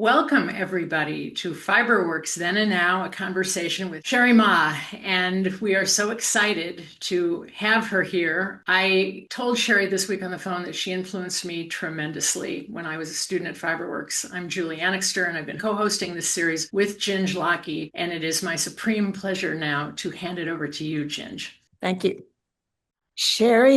Welcome, everybody, to Fiberworks Then and Now, a conversation with Chere Mah. And we are so excited to have her here. I told Chere this week on the phone that she influenced me tremendously when I was a student at Fiberworks. I'm Julie Annixter, and I've been co-hosting this series with Gyongy Laky, and it is my supreme pleasure now to hand it over to you, Gyongy. Thank you. Chere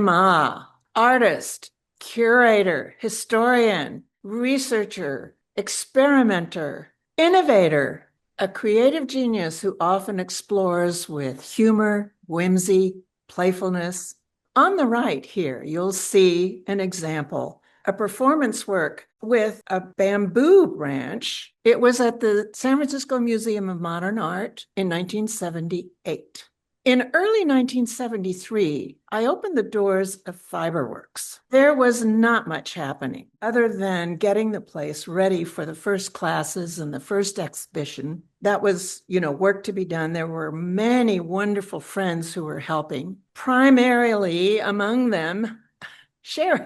Mah, artist, curator, historian, researcher, experimenter, innovator, a creative genius who often explores with humor, whimsy, playfulness. On the right here, you'll see an example, a performance work with a bamboo branch. It was at the San Francisco Museum of Modern Art in 1978. In early 1973, I opened the doors of Fiberworks. There was not much happening other than getting the place ready for the first classes and the first exhibition. That was, work to be done. There were many wonderful friends who were helping, primarily among them, Chere.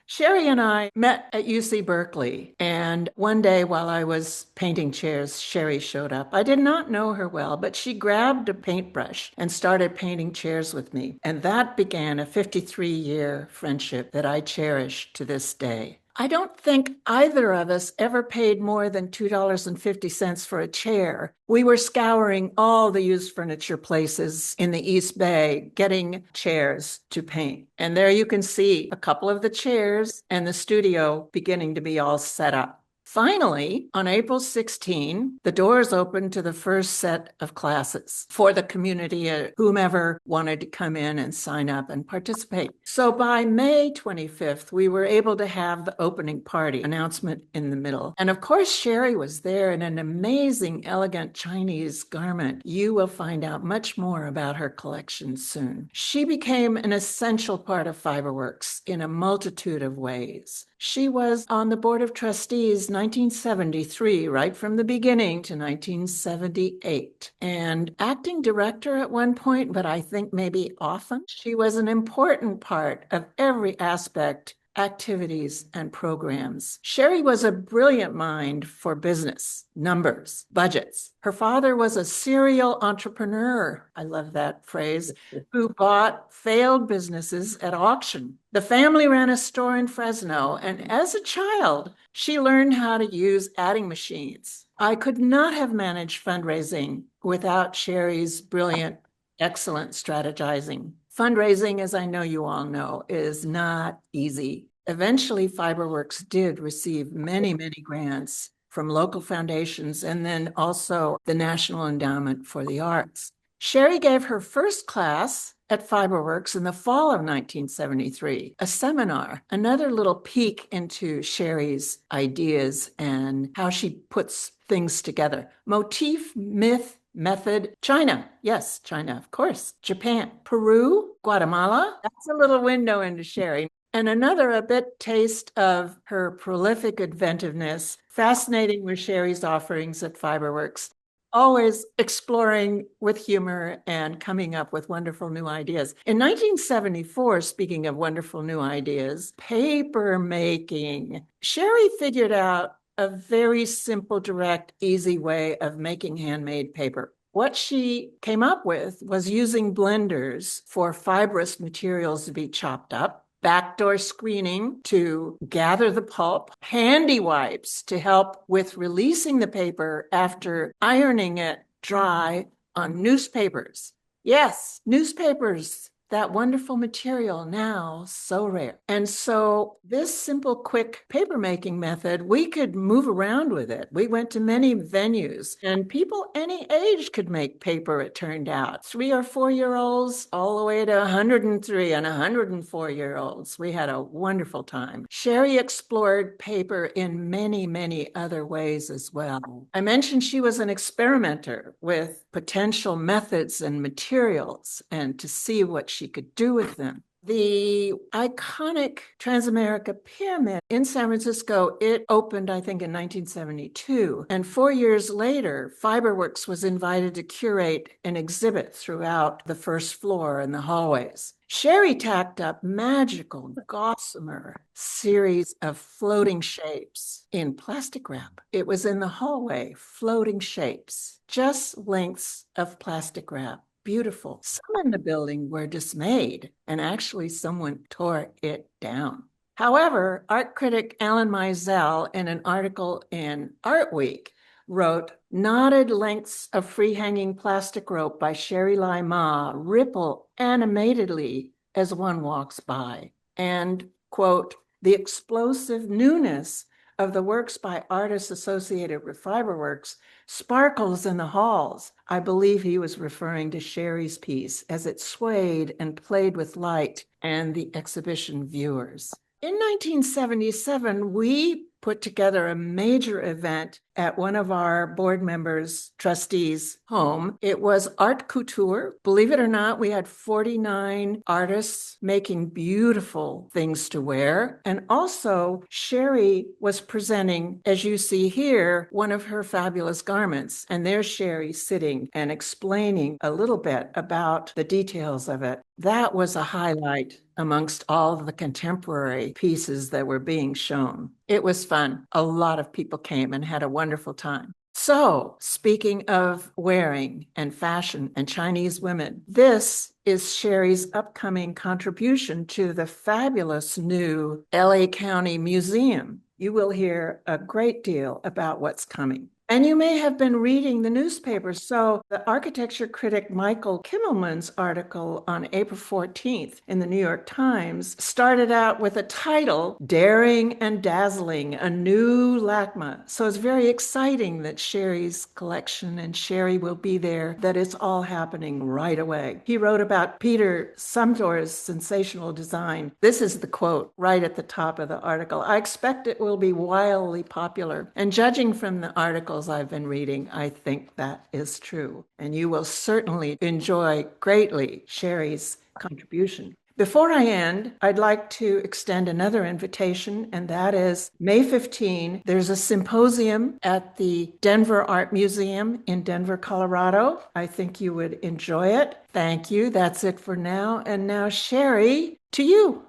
Chere and I met at UC Berkeley, and one day while I was painting chairs, Chere showed up. I did not know her well, but she grabbed a paintbrush and started painting chairs with me. And that began a 53-year friendship that I cherish to this day. I don't think either of us ever paid more than $2.50 for a chair. We were scouring all the used furniture places in the East Bay, getting chairs to paint. And there you can see a couple of the chairs and the studio beginning to be all set up. Finally, on April 16, the doors opened to the first set of classes for the community, whomever wanted to come in and sign up and participate. So by May 25th, we were able to have the opening party announcement in the middle. And of course, Chere was there in an amazing, elegant Chinese garment. You will find out much more about her collection soon. She became an essential part of Fiberworks in a multitude of ways. She was on the Board of Trustees 1973, right from the beginning, to 1978, and acting director at one point, but I think maybe often. She was an important part of every aspect, activities, and programs. Chere was a brilliant mind for business, numbers, budgets. Her father was a serial entrepreneur, I love that phrase, who bought failed businesses at auction. The family ran a store in Fresno, and as a child, she learned how to use adding machines. I could not have managed fundraising without Chere's brilliant, excellent strategizing. Fundraising, as I know you all know, is not easy. Eventually, Fiberworks did receive many, many grants from local foundations and then also the National Endowment for the Arts. Chere gave her first class at Fiberworks in the fall of 1973, a seminar, another little peek into Chere's ideas and how she puts things together. Motif, myth, method. China. Yes, China, of course. Japan. Peru. Guatemala. That's a little window into Chere. And another a bit taste of her prolific inventiveness. Fascinating with Chere's offerings at Fiberworks. Always exploring with humor and coming up with wonderful new ideas. In 1974, speaking of wonderful new ideas, paper making. Chere figured out a very simple, direct, easy way of making handmade paper. What she came up with was using blenders for fibrous materials to be chopped up, backdoor screening to gather the pulp, handy wipes to help with releasing the paper after ironing it dry on newspapers. Yes, newspapers, that wonderful material now so rare. And so this simple, quick paper making method, we could move around with it. We went to many venues and people any age could make paper, it turned out. 3 or 4-year-olds all the way to 103 and 104-year-olds. We had a wonderful time. Chere explored paper in many, many other ways as well. I mentioned she was an experimenter with potential methods and materials and to see what she could do with them. The iconic Transamerica Pyramid in San Francisco, it opened, I think, in 1972. And 4 years later, Fiberworks was invited to curate an exhibit throughout the first floor and the hallways. Sherry tacked up magical, gossamer series of floating shapes in plastic wrap. It was in the hallway, floating shapes, just lengths of plastic wrap. Beautiful. Some in the building were dismayed, and actually someone tore it down. However, art critic Alan Mizell, in an article in Art Week, wrote, "Knotted lengths of free-hanging plastic rope by Chere Mah ripple animatedly as one walks by." And, quote, "The explosive newness of the works by artists associated with Fiberworks sparkles in the halls." I believe he was referring to Sherry's piece as it swayed and played with light and the exhibition viewers. In 1977, we put together a major event at one of our board members, trustees' home. It was art couture. Believe it or not, we had 49 artists making beautiful things to wear. And also, Sherry was presenting, as you see here, one of her fabulous garments. And there's Sherry sitting and explaining a little bit about the details of it. That was a highlight amongst all of the contemporary pieces that were being shown. It was fun. A lot of people came and had a wonderful time. So, speaking of wearing and fashion and Chinese women, this is Sherry's upcoming contribution to the fabulous new LA County Museum. You will hear a great deal about what's coming. And you may have been reading the newspaper. So the architecture critic Michael Kimmelman's article on April 14th in the New York Times started out with a title, "Daring and Dazzling, a New LACMA." So it's very exciting that Sherry's collection and Sherry will be there, that it's all happening right away. He wrote about Peter Sumter's sensational design. This is the quote right at the top of the article. "I expect it will be wildly popular." And judging from the articles I've been reading, I think that is true. And you will certainly enjoy greatly Sherry's contribution. Before I end, I'd like to extend another invitation, and that is May 15. There's a symposium at the Denver Art Museum in Denver, Colorado. I think you would enjoy it. Thank you. That's it for now. And now, Sherry, to you.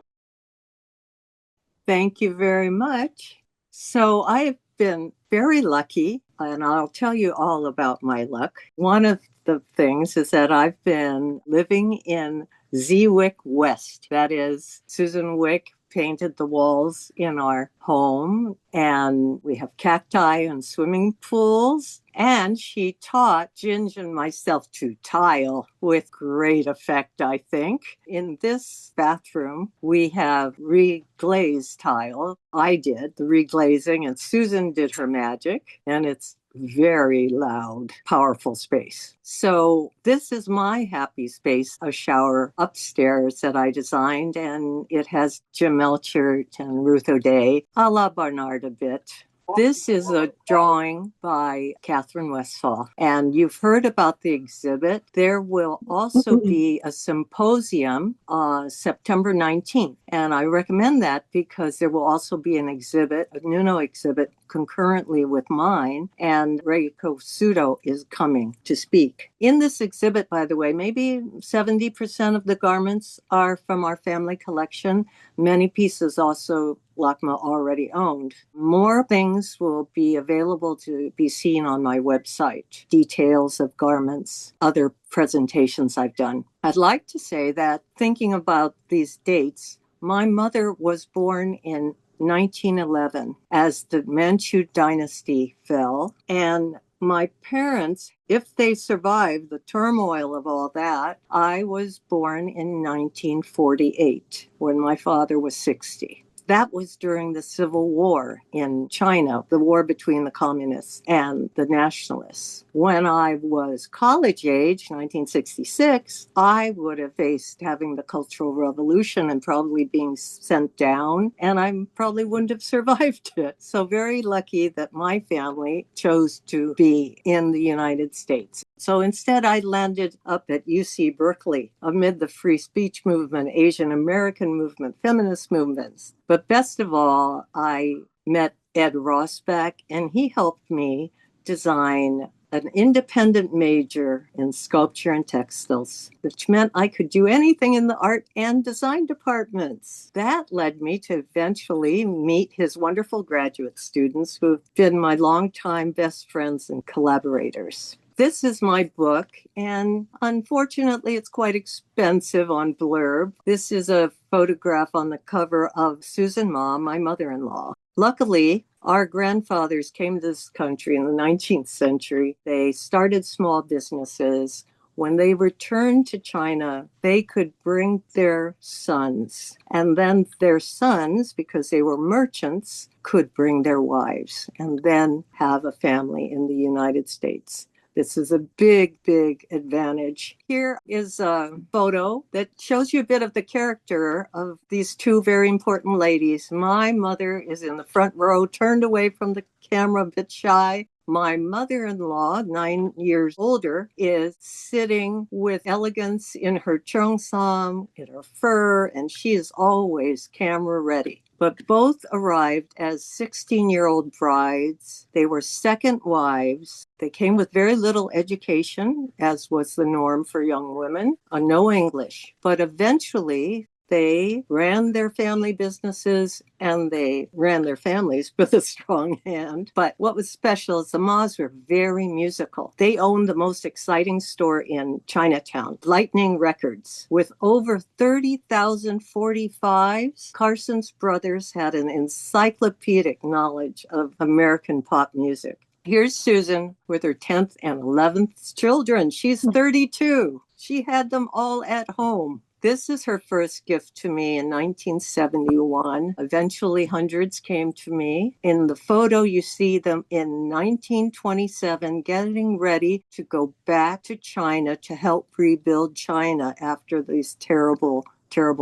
Thank you very much. So I've been very lucky, and I'll tell you all about my luck. One of the things is that I've been living in Zeewick West. That is, Susan Wick painted the walls in our home, and we have cacti and swimming pools. And she taught Ginge and myself to tile with great effect, I think. In this bathroom, we have reglazed tile. I did the reglazing, and Susan did her magic, and it's very loud, powerful space. So this is my happy space, a shower upstairs that I designed, and it has Jim Melchert and Ruth O'Day, a la Barnard a bit. This is a drawing by Catherine Westphal, and you've heard about the exhibit. There will also be a symposium September 19th, and I recommend that because there will also be an exhibit, a Nuno exhibit, concurrently with mine, and Reiko Sudo is coming to speak. In this exhibit, by the way, maybe 70% of the garments are from our family collection. Many pieces also LACMA already owned. More things will be available to be seen on my website. Details of garments, other presentations I've done. I'd like to say that thinking about these dates, my mother was born in 1911 as the Manchu dynasty fell, and my parents, if they survived the turmoil of all that, I was born in 1948 when my father was 60. That was during the Civil War in China, the war between the communists and the nationalists. When I was college age, 1966, I would have faced having the Cultural Revolution and probably being sent down, and I probably wouldn't have survived it. So very lucky that my family chose to be in the United States. So instead, I landed up at UC Berkeley amid the free speech movement, Asian American movement, feminist movements. But best of all, I met Ed Rosbach, and he helped me design an independent major in sculpture and textiles, which meant I could do anything in the art and design departments. That led me to eventually meet his wonderful graduate students who have been my longtime best friends and collaborators. This is my book, and unfortunately, it's quite expensive on Blurb. This is a photograph on the cover of Chere Mah, my mother-in-law. Luckily, our grandfathers came to this country in the 19th century. They started small businesses. When they returned to China, they could bring their sons, and then their sons, because they were merchants, could bring their wives and then have a family in the United States. This is a big, big advantage. Here is a photo that shows you a bit of the character of these two very important ladies. My mother is in the front row, turned away from the camera, a bit shy. My mother-in-law, 9 years older, is sitting with elegance in her cheongsam, in her fur, and she is always camera ready. But both arrived as 16-year-old brides. They were second wives. They came with very little education, as was the norm for young women, no English. But eventually, they ran their family businesses and they ran their families with a strong hand. But what was special is the Mahs were very musical. They owned the most exciting store in Chinatown, Lightning Records. With over 30,000 45s, Carson's brothers had an encyclopedic knowledge of American pop music. Here's Susan with her 10th and 11th children. She's 32. She had them all at home. This is her first gift to me in 1971. Eventually, hundreds came to me. In the photo, you see them in 1927 getting ready to go back to China to help rebuild China after these terrible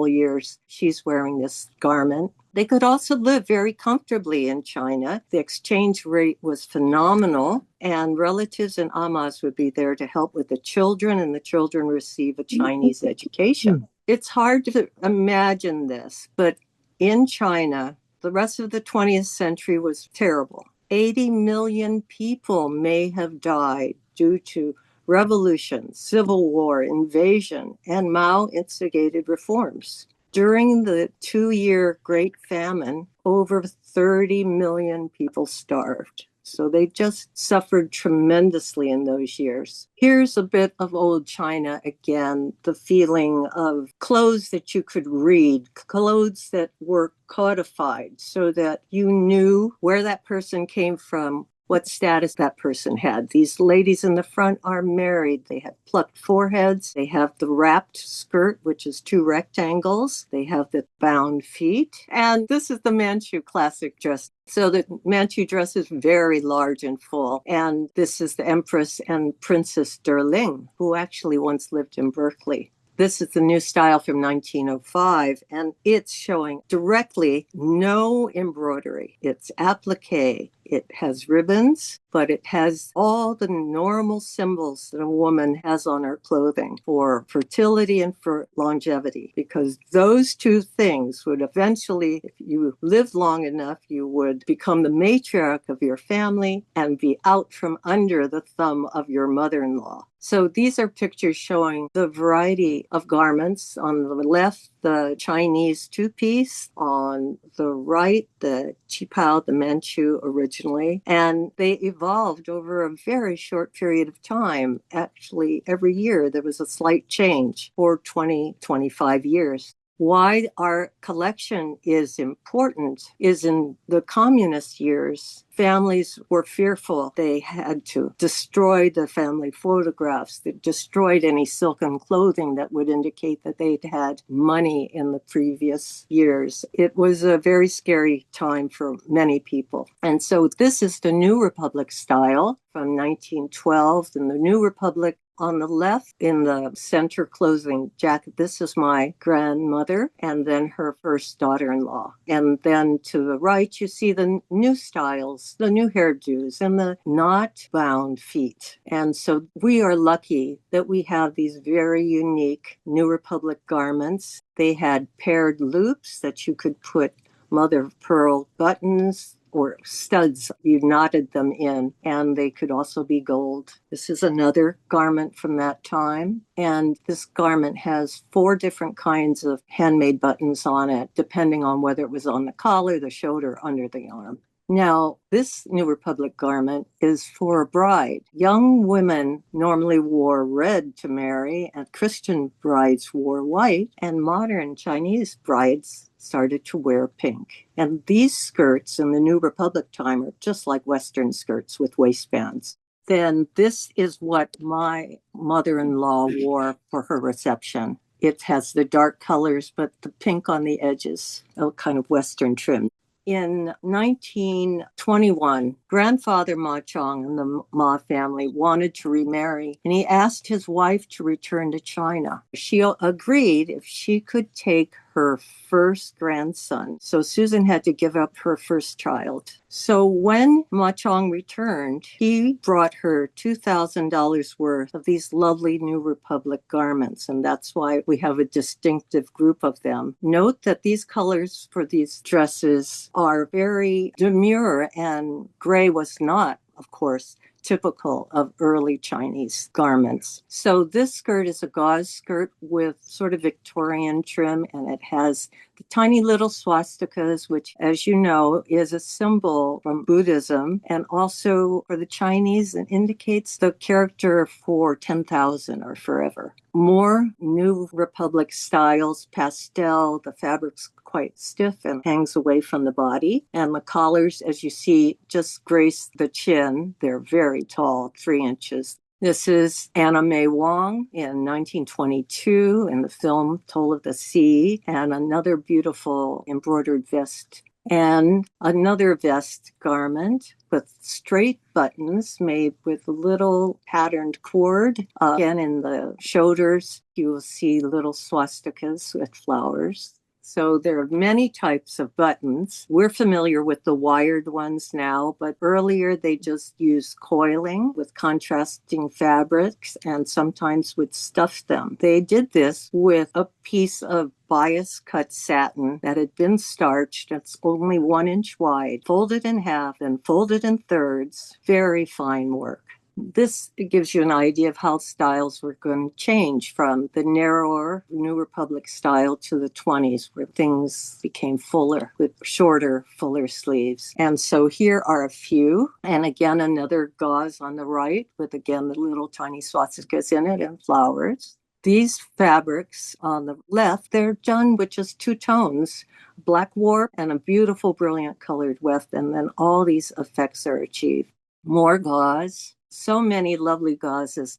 years. She's wearing this garment. They could also live very comfortably in China. The exchange rate was phenomenal, and relatives and amas would be there to help with the children, and the children receive a Chinese education. It's hard to imagine this, but in China, the rest of the 20th century was terrible. 80 million people may have died due to revolution, civil war, invasion, and Mao instigated reforms. During the 2-year Great Famine, over 30 million people starved. So they just suffered tremendously in those years. Here's a bit of old China again, the feeling of clothes that you could read, clothes that were codified so that you knew where that person came from, what status that person had. These ladies in the front are married. They have plucked foreheads. They have the wrapped skirt, which is 2 rectangles. They have the bound feet. And this is the Manchu classic dress. So the Manchu dress is very large and full. And this is the Empress and Princess Derling, who actually once lived in Berkeley. This is the new style from 1905, and it's showing directly no embroidery. It's applique. It has ribbons, but it has all the normal symbols that a woman has on her clothing for fertility and for longevity, because those two things would eventually, if you lived long enough, you would become the matriarch of your family and be out from under the thumb of your mother-in-law. So these are pictures showing the variety of garments. On the left, the Chinese two-piece. On the right, the qipao, the Manchu originally. And they evolved over a very short period of time. Actually, every year there was a slight change for 20, 25 years. Why our collection is important is in the communist years, families were fearful. They had to destroy the family photographs. They destroyed any silken clothing that would indicate that they'd had money in the previous years. It was a very scary time for many people. And so this is the New Republic style from 1912 in the New Republic. On the left, in the center closing jacket, this is my grandmother and then her first daughter-in-law. And then to the right, you see the new styles, the new hairdos, and the knot-bound feet. And so we are lucky that we have these very unique New Republic garments. They had paired loops that you could put mother of pearl buttons or studs, you knotted them in, and they could also be gold. This is another garment from that time, and this garment has 4 different kinds of handmade buttons on it, depending on whether it was on the collar, the shoulder, under the arm. Now, this New Republic garment is for a bride. Young women normally wore red to marry, and Christian brides wore white, and modern Chinese brides started to wear pink. And these skirts in the New Republic time are just like Western skirts with waistbands. Then this is what my mother-in-law wore for her reception. It has the dark colors, but the pink on the edges, a kind of Western trim. In 1921, grandfather Ma Chong and the Ma family wanted to remarry, and he asked his wife to return to China. She agreed if she could take her first grandson. So Susan had to give up her first child. So when Ma Chong returned, he brought her $2,000 worth of these lovely New Republic garments, and that's why we have a distinctive group of them. Note that these colors for these dresses are very demure, and gray was not, of course, typical of early Chinese garments. So this skirt is a gauze skirt with sort of Victorian trim, and it has the tiny little swastikas, which, as you know, is a symbol from Buddhism, and also for the Chinese, it indicates the character for 10,000 or forever. More New Republic styles, pastel, the fabric's quite stiff and hangs away from the body. And the collars, as you see, just grace the chin. They're very tall, 3 inches. This is Anna May Wong in 1922 in the film Toll of the Sea, and another beautiful embroidered vest. And another vest garment with straight buttons made with little patterned cord. Again, in the shoulders, you will see little swastikas with flowers. So there are many types of buttons. We're familiar with the wired ones now, but earlier they just used coiling with contrasting fabrics and sometimes would stuff them. They did this with a piece of bias cut satin that had been starched. It's only 1 inch wide, folded in half and folded in thirds. Very fine work. This gives you an idea of how styles were going to change from the narrower New Republic style to the 20s, where things became fuller with shorter, fuller sleeves. And so here are a few. And again, another gauze on the right with, again, the little tiny swastikas in it and flowers. These fabrics on the left, they're done with just 2 tones, black warp and a beautiful, brilliant colored weft. And then all these effects are achieved. More gauze. So many lovely gauzes.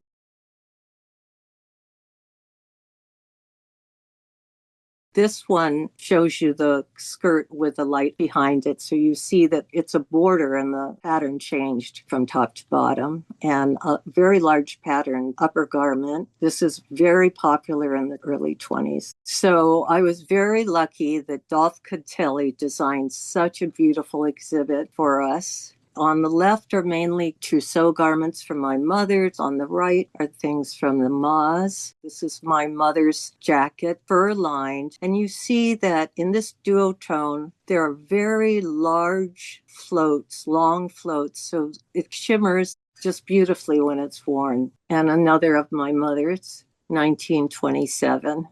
This one shows you the skirt with the light behind it. So you see that it's a border and the pattern changed from top to bottom, and a very large pattern upper garment. This is very popular in the early 20s. So I was very lucky that Dolph Catelli designed such a beautiful exhibit for us. On the left are mainly trousseau garments from my mother's. On the right are things from the Mahs. This is my mother's jacket, fur-lined. And you see that in this duotone, there are very large floats, long floats. So it shimmers just beautifully when it's worn. And another of my mother's, 1927.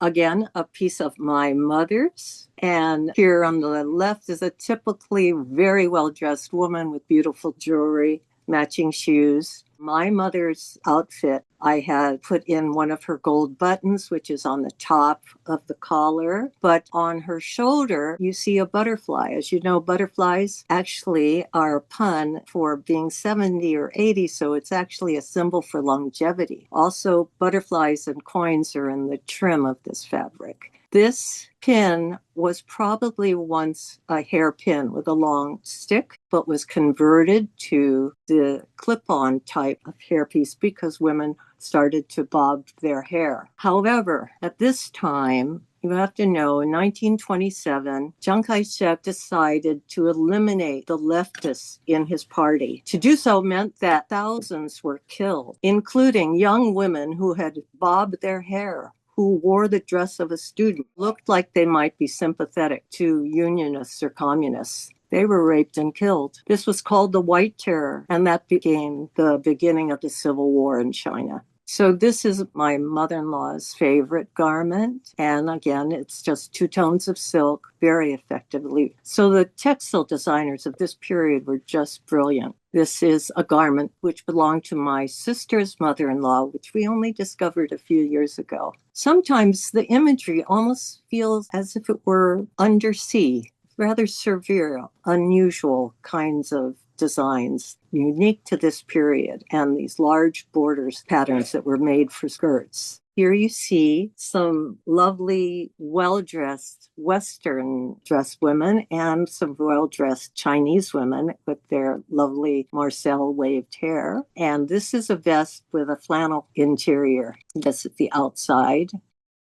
Again, a piece of my mother's. And here on the left is a typically very well-dressed woman with beautiful jewelry, matching shoes. My mother's outfit I had put in one of her gold buttons, which is on the top of the collar, but on her shoulder, you see a butterfly. As you know, butterflies actually are a pun for being 70 or 80, so it's actually a symbol for longevity. Also, butterflies and coins are in the trim of this fabric. This pin was probably once a hairpin with a long stick, but was converted to the clip-on type of hairpiece because women started to bob their hair. However, at this time, you have to know, in 1927, Chiang Kai-shek decided to eliminate the leftists in his party. To do so meant that thousands were killed, including young women who had bobbed their hair, who wore the dress of a student, looked like they might be sympathetic to unionists or communists. They were raped and killed. This was called the White Terror, and that became the beginning of the Civil War in China. So this is my mother-in-law's favorite garment. And again, it's just two tones of silk, very effectively. So the textile designers of this period were just brilliant. This is a garment which belonged to my sister's mother-in-law, which we only discovered a few years ago. Sometimes the imagery almost feels as if it were undersea, rather severe, unusual kinds of designs unique to this period, and these large borders patterns that were made for skirts. Here you see some lovely, well-dressed Western dressed women and some well-dressed Chinese women with their lovely Marcel waved hair. And this is a vest with a flannel interior. This is the outside.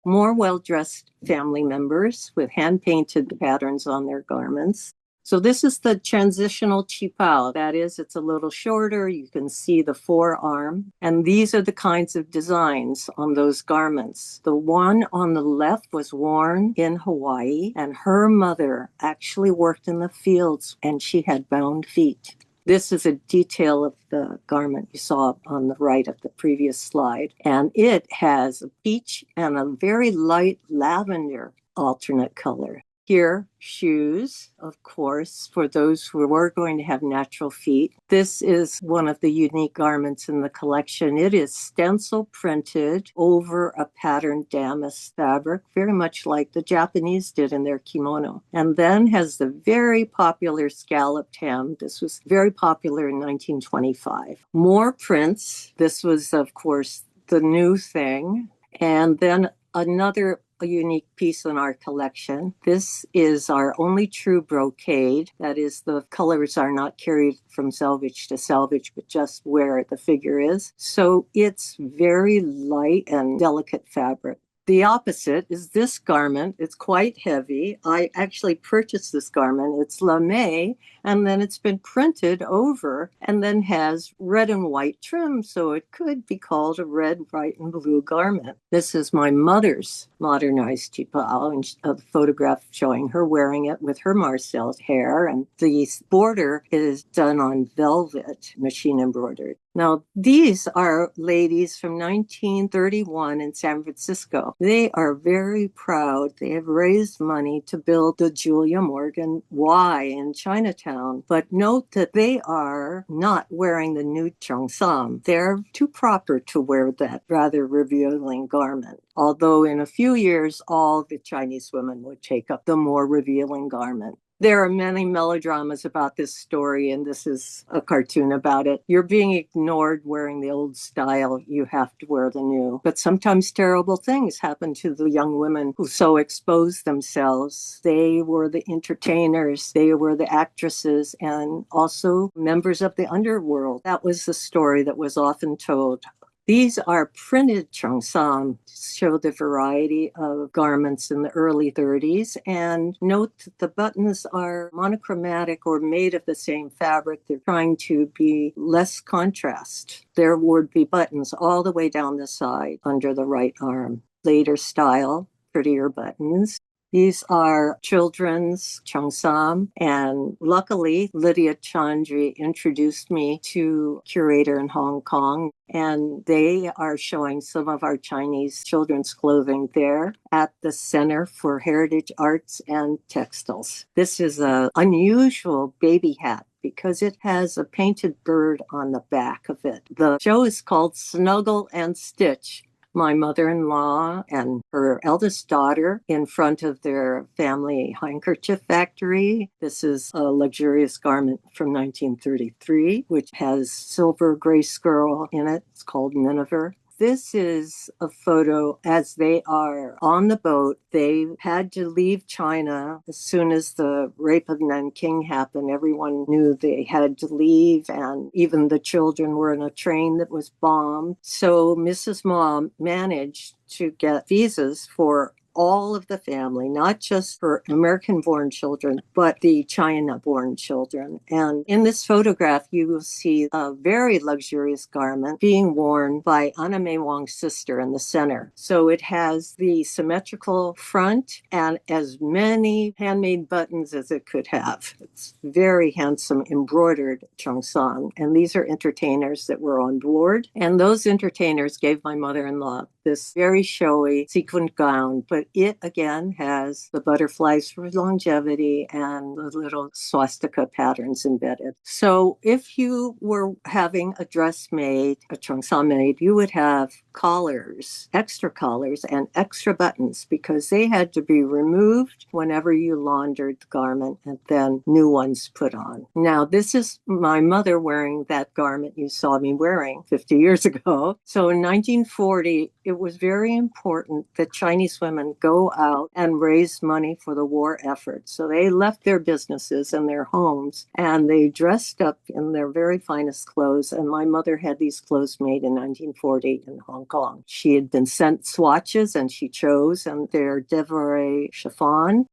More well-dressed family members with hand-painted patterns on their garments. So this is the transitional qipao. That is, it's a little shorter. You can see the forearm. And these are the kinds of designs on those garments. The one on the left was worn in Hawaii, and her mother actually worked in the fields, and she had bound feet. This is a detail of the garment you saw on the right of the previous slide. And it has a peach and a very light lavender alternate color. Here, shoes, of course, for those who were going to have natural feet. This is one of the unique garments in the collection. It is stencil printed over a patterned damask fabric, very much like the Japanese did in their kimono. And then has the very popular scalloped hem. This was very popular in 1925. More prints. This was, of course, the new thing. And then another a unique piece in our collection. This is our only true brocade. That is, the colors are not carried from selvage to selvage, but just where the figure is. So it's very light and delicate fabric. The opposite is this garment. It's quite heavy. I actually purchased this garment. It's lame, and then it's been printed over and then has red and white trim, so it could be called a red, white, and blue garment. This is my mother's modernized qipao, and a photograph showing her wearing it with her Marcel hair, and the border is done on velvet, machine embroidered. Now, these are ladies from 1931 in San Francisco. They are very proud. They have raised money to build the Julia Morgan Y in Chinatown. But note that they are not wearing the new cheongsam. They're too proper to wear that rather revealing garment. Although in a few years, all the Chinese women would take up the more revealing garment. There are many melodramas about this story, and this is a cartoon about it. You're being ignored wearing the old style. You have to wear the new. But sometimes terrible things happen to the young women who so expose themselves. They were the entertainers. They were the actresses and also members of the underworld. That was the story that was often told. These are printed cheongsam to show the variety of garments in the early 30s. And note that the buttons are monochromatic or made of the same fabric. They're trying to be less contrast. There would be buttons all the way down the side under the right arm. Later style, prettier buttons. These are children's cheongsam, and luckily Lydia Chandri introduced me to a curator in Hong Kong, and they are showing some of our Chinese children's clothing there at the Center for Heritage Arts and Textiles. This is an unusual baby hat because it has a painted bird on the back of it. The show is called Snuggle and Stitch. My mother-in-law and her eldest daughter in front of their family handkerchief factory. This is a luxurious garment from 1933, which has silver gray squirrel in it. It's called Miniver. This is a photo as they are on the boat. They had to leave China as soon as the rape of Nanking happened. Everyone knew they had to leave, and even the children were in a train that was bombed. So Mrs. Ma managed to get visas for all of the family, not just for American-born children, but the China-born children. And in this photograph, you will see a very luxurious garment being worn by Anna May Wong's sister in the center. So it has the symmetrical front and as many handmade buttons as it could have. It's very handsome embroidered cheongsam. And these are entertainers that were on board. And those entertainers gave my mother-in-law this very showy sequined gown, but it again has the butterflies for longevity and the little swastika patterns embedded. So if you were having a dress made, a cheongsam made, you would have collars, extra collars and extra buttons because they had to be removed whenever you laundered the garment and then new ones put on. Now, this is my mother wearing that garment you saw me wearing 50 years ago. So in 1940, it was very important that Chinese women go out and raise money for the war effort. So they left their businesses and their homes and they dressed up in their very finest clothes. And my mother had these clothes made in 1940 in Hong Kong. She had been sent swatches and she chose, and they're Deborah chiffon.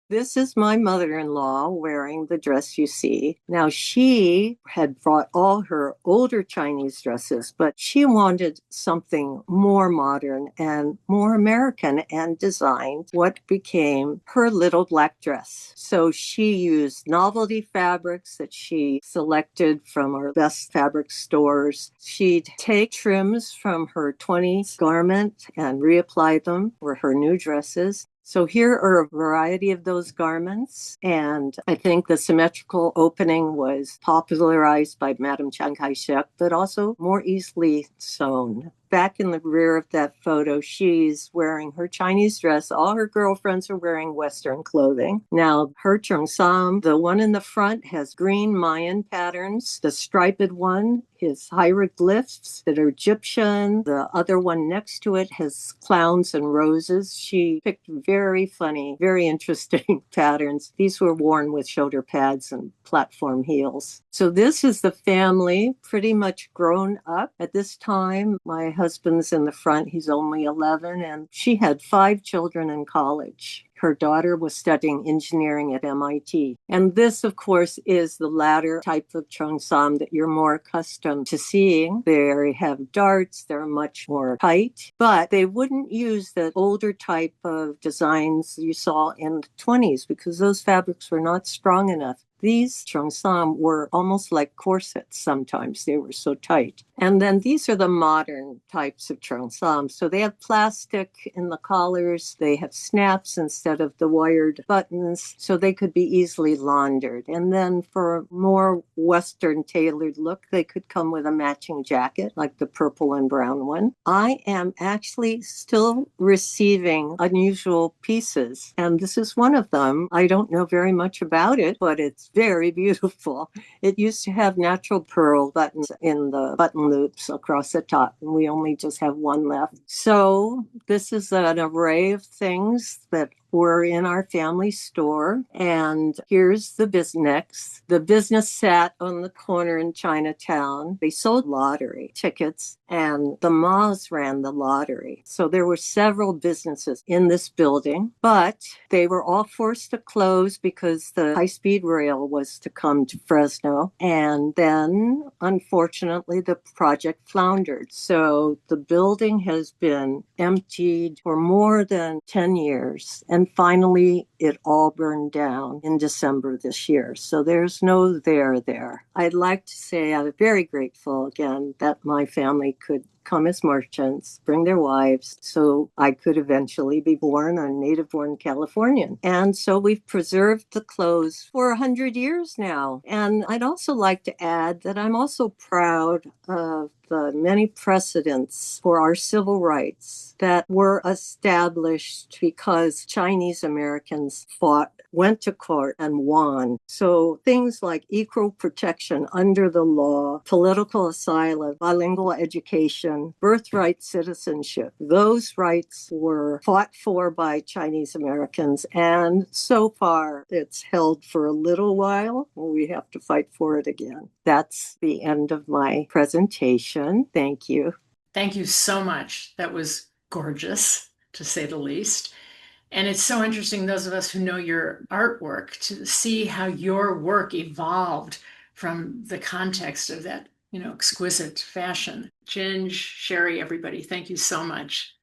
This is my mother-in-law wearing the dress you see. Now, she had brought all her older Chinese dresses, but she wanted something more modern and more American and designed what became her little black dress. So she used novelty fabrics that she selected from our best fabric stores. She'd take trims from her 20s garment and reapply them for her new dresses. So here are a variety of those garments, and I think the symmetrical opening was popularized by Madame Chiang Kai-shek, but also more easily sewn. Back in the rear of that photo, she's wearing her Chinese dress. All her girlfriends are wearing Western clothing. Now, her cheongsam, the one in the front has green Mayan patterns. The striped one is hieroglyphs that are Egyptian. The other one next to it has clowns and roses. She picked very funny, very interesting patterns. These were worn with shoulder pads and platform heels. So this is the family pretty much grown up. At this time, my husband's in the front. He's only 11, and she had 5 children in college. Her daughter was studying engineering at MIT. And this, of course, is the latter type of cheongsam that you're more accustomed to seeing. They have darts. They're much more tight, but they wouldn't use the older type of designs you saw in the 20s because those fabrics were not strong enough. These cheongsam were almost like corsets sometimes. They were so tight. And then these are the modern types of cheongsam. So they have plastic in the collars. They have snaps instead of the wired buttons, so they could be easily laundered. And then for a more Western tailored look, they could come with a matching jacket, like the purple and brown one. I am actually still receiving unusual pieces, and this is one of them. I don't know very much about it, but it's very beautiful. It used to have natural pearl buttons in the button loops across the top, and we only just have one left. So this is an array of things that were in our family store. And here's the business. The business sat on the corner in Chinatown. They sold lottery tickets, and the Mahs ran the lottery. So there were several businesses in this building, but they were all forced to close because the high-speed rail was to come to Fresno. And then, unfortunately, the project floundered. So the building has been emptied for more than 10 years. And finally, it all burned down in December this year. So there's no there. I'd like to say I'm very grateful again that my family could come as merchants, bring their wives, so I could eventually be born a native-born Californian. And so we've preserved the clothes for 100 years now. And I'd also like to add that I'm also proud of the many precedents for our civil rights that were established because Chinese Americans went to court and won. So things like equal protection under the law, political asylum, bilingual education, birthright citizenship, those rights were fought for by Chinese Americans. And so far, it's held for a little while. We have to fight for it again. That's the end of my presentation. Thank you. Thank you so much. That was gorgeous, to say the least. And it's so interesting, those of us who know your artwork, to see how your work evolved from the context of that, exquisite fashion. Ginge, Sherry, everybody, thank you so much.